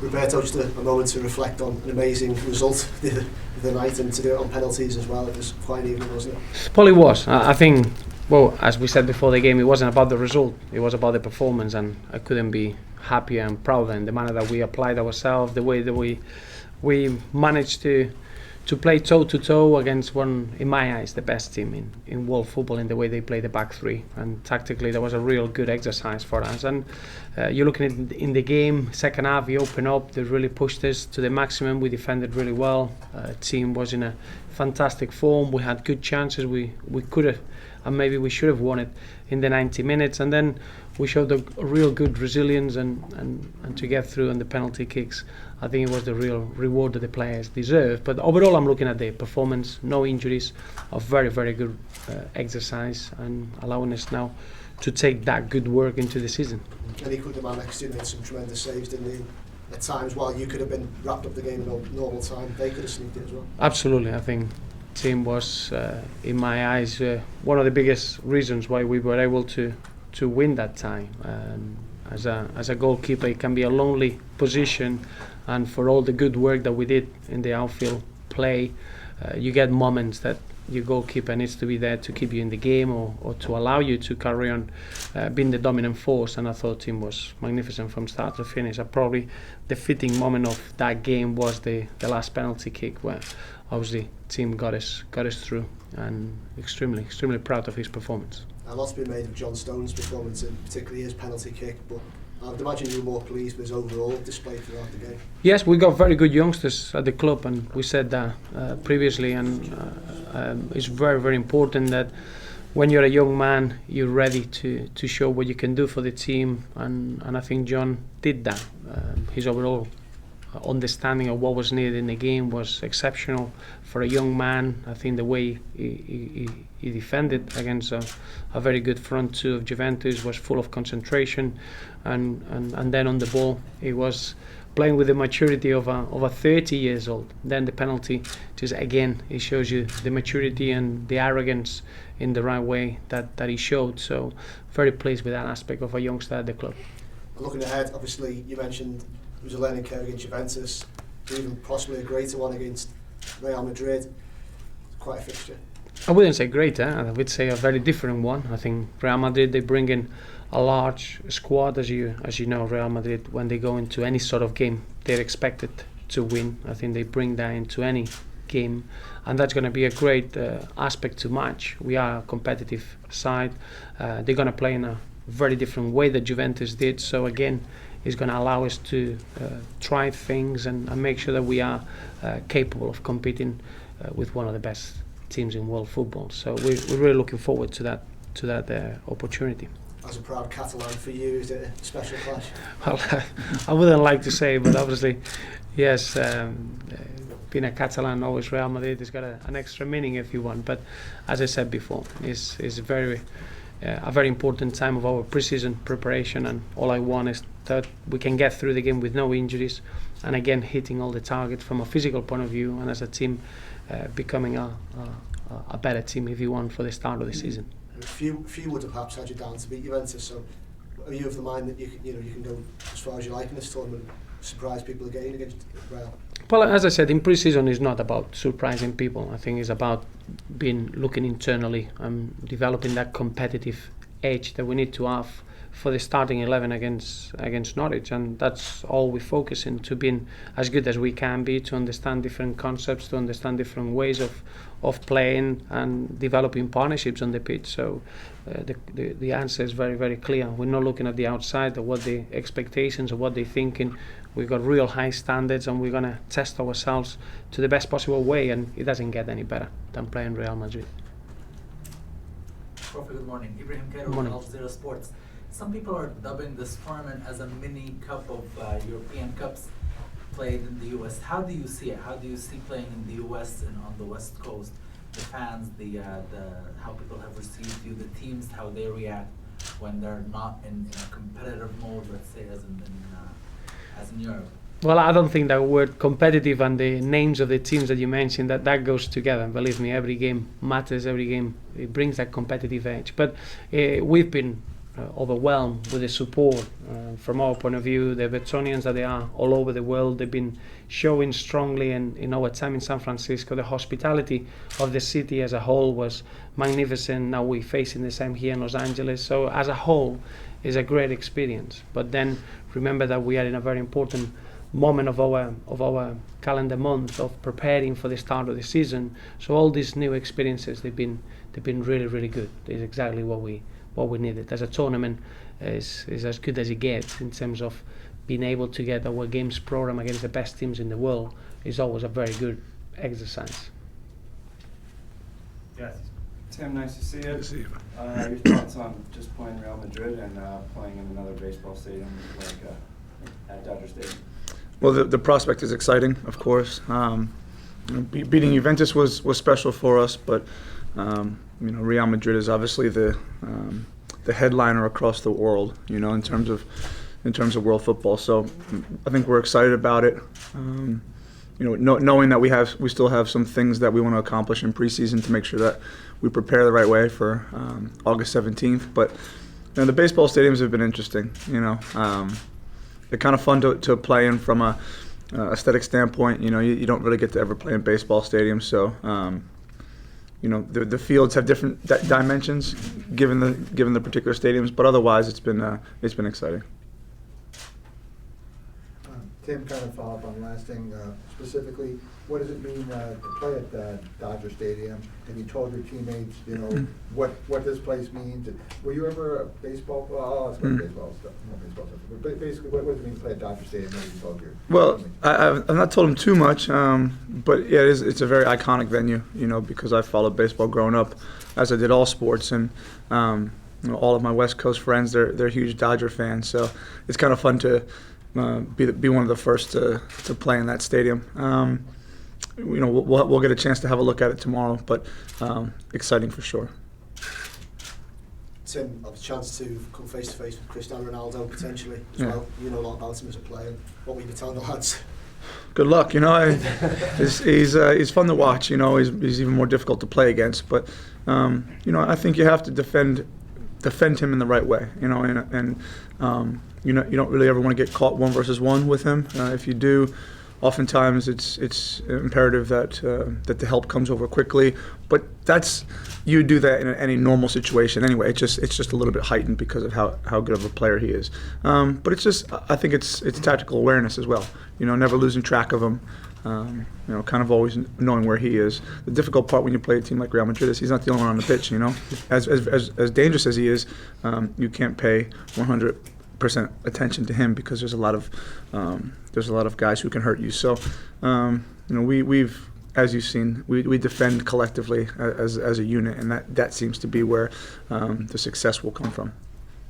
Roberto, just a moment to reflect on an amazing result the night, and to do it on penalties as well. It was quite even, wasn't it? Probably was. I think, well, as we said before the game, it wasn't about the result, it was about the performance, and I couldn't be happier and prouder in the manner that we applied ourselves, the way that we managed to play toe-to-toe against one, in my eyes, the best team in world football, in the way they play the back three. And tactically, that was a real good exercise for us. And you're looking at in the game, second half, we opened up, they really pushed us to the maximum, we defended really well. Team was in a fantastic form, we had good chances, we could have, and maybe we should have won it in the 90 minutes. And then we showed a real good resilience and to get through on the penalty kicks. I think it was the real reward that the players deserve. But overall, I'm looking at the performance, no injuries, a very, very good exercise, and allowing us now to take that good work into the season. And equally, the man next to you made some tremendous saves, didn't he? At times, while you could have been wrapped up the game in normal time, they could have sneaked it as well. Absolutely, I think team was, in my eyes, one of the biggest reasons why we were able to win that time. As a goalkeeper, it can be a lonely position, and for all the good work that we did in the outfield play, you get moments that your goalkeeper needs to be there to keep you in the game, or to allow you to carry on being the dominant force. And I thought the team was magnificent from start to finish. Probably the fitting moment of that game was the last penalty kick, where obviously team got us through, and extremely proud of his performance. A lot's been made of John Stones' performance, and particularly his penalty kick, but I'd imagine you were more pleased with his overall display throughout the game. Yes, we got very good youngsters at the club, and we said that previously, and it's very, very important that when you're a young man, you're ready to show what you can do for the team, and I think John did that. His overall understanding of what was needed in the game was exceptional for a young man. I think the way he defended against a very good front two of Juventus was full of concentration, and then on the ball he was playing with the maturity of a 30 years old. Then the penalty, just again, it shows you the maturity and the arrogance in the right way that he showed. So very pleased with that aspect of a youngster at the club. Looking ahead, obviously you mentioned it was a learning curve against Juventus, even possibly a greater one against Real Madrid. Quite a fixture. I wouldn't say greater, I would say a very different one. I think Real Madrid, they bring in a large squad, as you know. Real Madrid, when they go into any sort of game, they're expected to win. I think they bring that into any game, and that's going to be a great aspect to match. We are a competitive side. They're going to play in a very different way that Juventus did, so again, it's going to allow us to try things and make sure that we are capable of competing with one of the best teams in world football. So we're really looking forward to that opportunity. As a proud Catalan, for you, is it a special clash? Well, I wouldn't like to say, but obviously, yes, being a Catalan, always Real Madrid has got an extra meaning if you want. But as I said before, it's a very important time of our pre-season preparation, and all I want is that we can get through the game with no injuries, and again hitting all the targets from a physical point of view, and as a team becoming a better team, if you want, for the start of the season. Few would have perhaps had you down to beat Juventus, so are you of the mind that you can go as far as you like in this tournament, surprise people again against Real? Well, as I said, in pre-season is not about surprising people. I think it's about looking internally and developing that competitive edge that we need to have for the starting 11 against Norwich, and that's all we focus in, to being as good as we can be, to understand different concepts, to understand different ways of playing and developing partnerships on the pitch. So the answer is very, very clear. We're not looking at the outside or what the expectations or what they're thinking. We've got real high standards, and we're going to test ourselves to the best possible way, and it doesn't get any better than playing Real Madrid. Good morning. Ibrahim Cairo, Al Jazeera Sports. Some people are dubbing this tournament as a mini cup of European Cups played in the US. How do you see it? How do you see playing in the US and on the West Coast? The fans, the how people have received you, the teams, how they react when they're not in a competitive mode, let's say, as in Europe. Well, I don't think that word competitive and the names of the teams that you mentioned, that goes together. Believe me, every game matters, every game it brings that competitive edge. But we've been overwhelmed with the support. From our point of view, the Evertonians that they are all over the world, they've been showing strongly, and in our time in San Francisco, the hospitality of the city as a whole was magnificent. Now we're facing the same here in Los Angeles. So as a whole, it's a great experience. But then remember that we are in a very important moment of our calendar month of preparing for the start of the season. So all these new experiences, they've been really, really good. It's exactly what we needed. As a tournament is as good as it gets in terms of being able to get our games program against the best teams in the world is always a very good exercise. Yes. Tim, nice to see you. Good to see you. Your thoughts on just playing Real Madrid and playing in another baseball stadium like at Dodger Stadium? Well, the prospect is exciting, of course. Beating Juventus was special for us, but Real Madrid is obviously the headliner across the world, in terms of world football. So I think we're excited about it. Knowing that we still have some things that we want to accomplish in preseason to make sure that we prepare the right way for August 17th. But the baseball stadiums have been interesting. They're kind of fun to play in from a aesthetic standpoint. You don't really get to ever play in baseball stadiums, so the fields have different dimensions given the particular stadiums. But otherwise, it's been exciting. Tim, kind of follow up on the last thing, specifically, what does it mean to play at Dodger Stadium? Have you told your teammates, what this place means? Were you ever a baseball? Well, let's go to baseball stuff. Not baseball stuff. But basically, what does it mean to play at Dodger Stadium? What have you told your Well, teammates? I've not told him too much, but yeah, it's a very iconic venue, because I followed baseball growing up, as I did all sports, and all of my West Coast friends, they're huge Dodger fans, so it's kind of fun to be one of the first to play in that stadium. We'll get a chance to have a look at it tomorrow, but exciting for sure. Tim, I've a chance to come face to face with Cristiano Ronaldo potentially as Yeah. well. You know a lot about him as a player. What will you be telling the lads? Good luck. He's fun to watch. He's even more difficult to play against. But I think you have to defend him in the right way. And you don't really ever want to get caught 1-versus-1 with him. If you do, oftentimes it's imperative that the help comes over quickly. But you do that in any normal situation anyway. It's just a little bit heightened because of how good of a player he is. But I think it's tactical awareness as well. Never losing track of him. Kind of always knowing where he is. The difficult part when you play a team like Real Madrid is he's not the only one on the pitch. As dangerous as he is, you can't pay 100% attention to him because there's a lot of guys who can hurt you. So we've, as you've seen, we defend collectively as a unit, and that seems to be where the success will come from.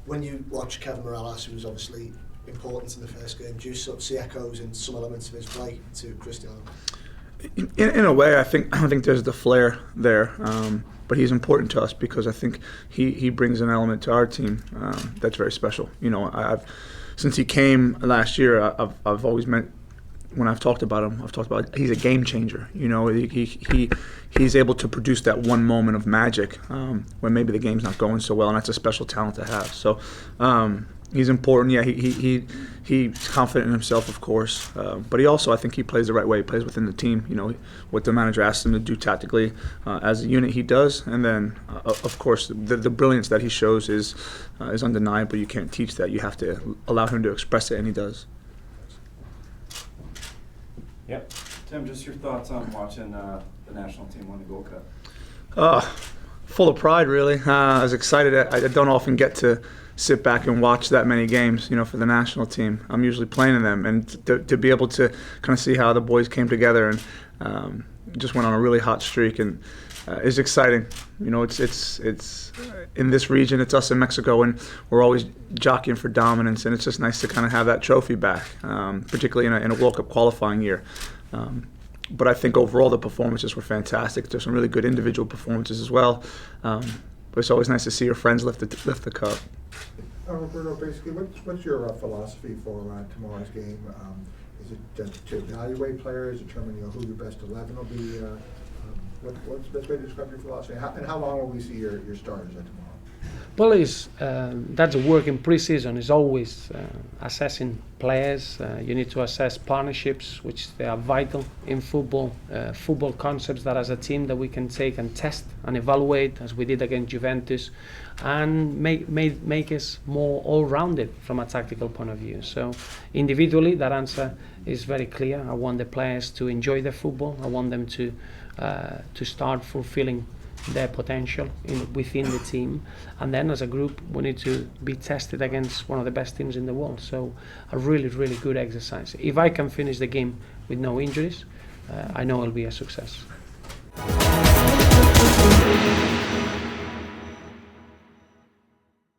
When you watch Kevin Morales, who was obviously important in the first game, do you sort of see echoes in some elements of his play to Cristiano? In a way, I think there's the flair there, but he's important to us because I think he brings an element to our team that's very special. Since he came last year, I've always meant when I've talked about him, he's a game changer. He's able to produce that one moment of magic when maybe the game's not going so well, and that's a special talent to have. So. He's important. Yeah, he's confident in himself, of course, but I think he plays the right way. He plays within the team. What the manager asks him to do tactically as a unit, he does. And then, of course, the brilliance that he shows is undeniable. You can't teach that. You have to allow him to express it, and he does. Yep. Tim, just your thoughts on watching the national team win the Gold Cup? Full of pride, really. I was excited. I don't often get to sit back and watch that many games, for the national team. I'm usually playing in them, and to be able to kind of see how the boys came together and just went on a really hot streak, and it's exciting. It's in this region, it's us in Mexico, and we're always jockeying for dominance, and it's just nice to kind of have that trophy back, particularly in a World Cup qualifying year. But I think overall the performances were fantastic. There's some really good individual performances as well. But it's always nice to see your friends lift the cup. Roberto, basically, what's your philosophy for tomorrow's game? Is it to evaluate players, determine who your best 11 will be? What's the best way to describe your philosophy? And how long will we see your starters at tomorrow? Well, that's a work in pre-season. Is always assessing players. You need to assess partnerships, which they are vital in football. Football concepts that, as a team, that we can take and test and evaluate, as we did against Juventus, and make us more all-rounded from a tactical point of view. So, individually, that answer is very clear. I want the players to enjoy their football. I want them to start fulfilling their potential within the team, and then as a group we need to be tested against one of the best teams in the world. So a really, really good exercise. If I can finish the game with no injuries, I know it'll be a success.